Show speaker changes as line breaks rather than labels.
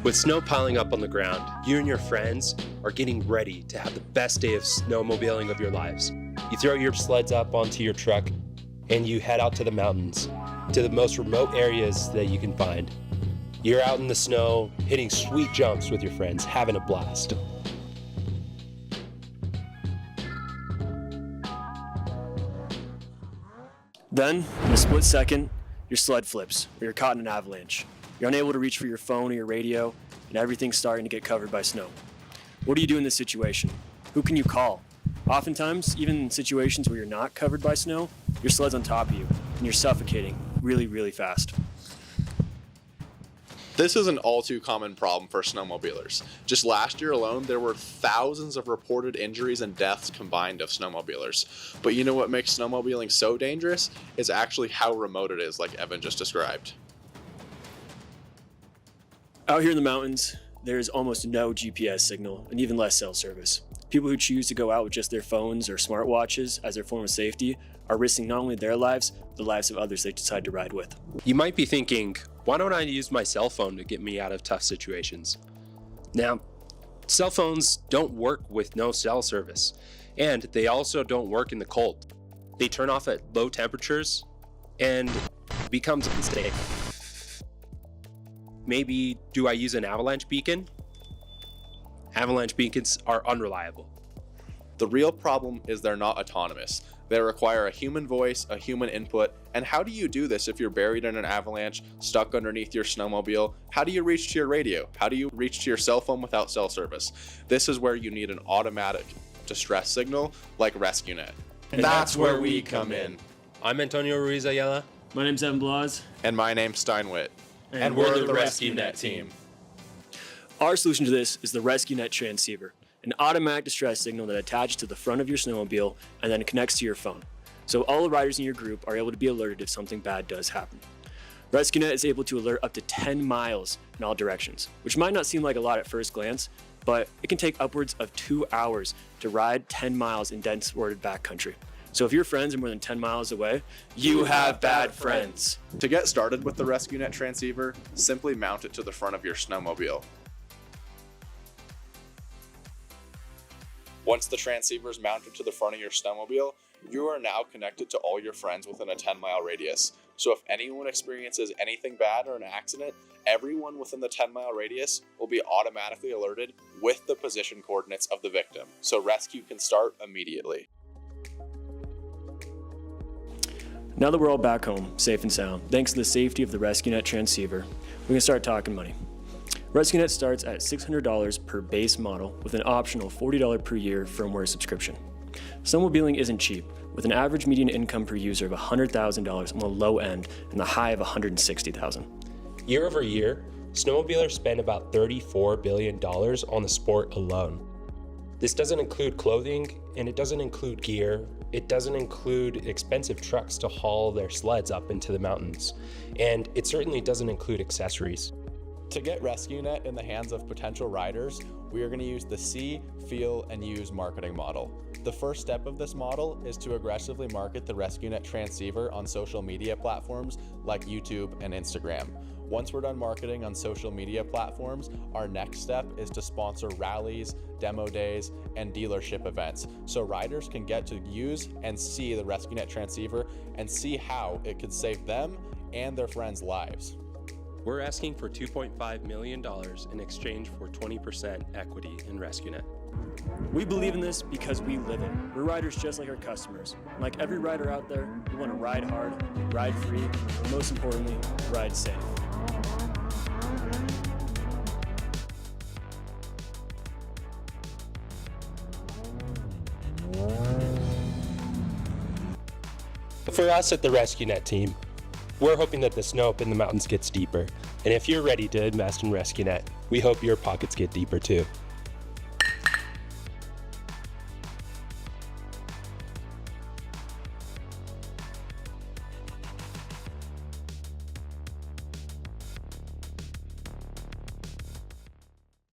With snow piling up on the ground, you and your friends are getting ready to have the best day of snowmobiling of your lives. You throw your sleds up onto your truck and you head out to the mountains, to the most remote areas that you can find. You're out in the snow, hitting sweet jumps with your friends, having a blast.
Then, in a split second, your sled flips, or you're caught in an avalanche. You're unable to reach for your phone or your radio, and everything's starting to get covered by snow. What do you do in this situation? Who can you call? Oftentimes, even in situations where you're not covered by snow, your sled's on top of you, and you're suffocating really, really fast.
This is an all too common problem for snowmobilers. Just last year alone, there were thousands of reported injuries and deaths combined of snowmobilers. But you know what makes snowmobiling so dangerous? Is actually how remote it is, like Evan just described.
Out here in the mountains, there's almost no GPS signal and even less cell service. People who choose to go out with just their phones or smartwatches as their form of safety are risking not only their lives, but the lives of others they decide to ride with.
You might be thinking, why don't I use my cell phone to get me out of tough situations? Now, cell phones don't work with no cell service, and they also don't work in the cold. They turn off at low temperatures and becomes unsafe. Maybe, do I use an avalanche beacon? Avalanche beacons are unreliable.
The real problem is they're not autonomous. They require a human voice, a human input, and how do you do this if you're buried in an avalanche, stuck underneath your snowmobile? How do you reach to your radio? How do you reach to your cell phone without cell service? This is where you need an automatic distress signal like RescueNET.
And that's where we come in.
I'm Antonio Ruiz Ayala.
My name's Evan Blas.
And my name's Steinwit.
And we're the RescueNET team.
Our solution to this is the RescueNET transceiver, an automatic distress signal that attaches to the front of your snowmobile and then connects to your phone. So all the riders in your group are able to be alerted if something bad does happen. RescueNET is able to alert up to 10 miles in all directions, which might not seem like a lot at first glance, but it can take upwards of 2 hours to ride 10 miles in dense wooded backcountry. So if your friends are more than 10 miles away, you have bad friends.
To get started with the RescueNET transceiver, simply mount it to the front of your snowmobile. Once the transceiver is mounted to the front of your snowmobile, you are now connected to all your friends within a 10-mile radius. So if anyone experiences anything bad or an accident, everyone within the 10-mile radius will be automatically alerted with the position coordinates of the victim, so rescue can start immediately.
Now that we're all back home, safe and sound, thanks to the safety of the RescueNET transceiver, we can start talking money. RescueNET starts at $600 per base model with an optional $40 per year firmware subscription. Snowmobiling isn't cheap, with an average median income per user of $100,000 on the low end and the high of $160,000.
Year over year, snowmobilers spend about $34 billion on the sport alone. This doesn't include clothing, and it doesn't include gear. It doesn't include expensive trucks to haul their sleds up into the mountains. And it certainly doesn't include accessories.
To get RescueNET in the hands of potential riders, we are going to use the see, feel, and use marketing model. The first step of this model is to aggressively market the RescueNET transceiver on social media platforms like YouTube and Instagram. Once we're done marketing on social media platforms, our next step is to sponsor rallies, demo days, and dealership events so riders can get to use and see the RescueNET transceiver and see how it could save them and their friends' lives.
We're asking for $2.5 million in exchange for 20% equity in RescueNET.
We believe in this because we live it. We're riders just like our customers. Like every rider out there, we want to ride hard, ride free, and most importantly, ride safe.
For us at the RescueNET team, we're hoping that the snow up in the mountains gets deeper. And if you're ready to invest in RescueNET, we hope your pockets get deeper too.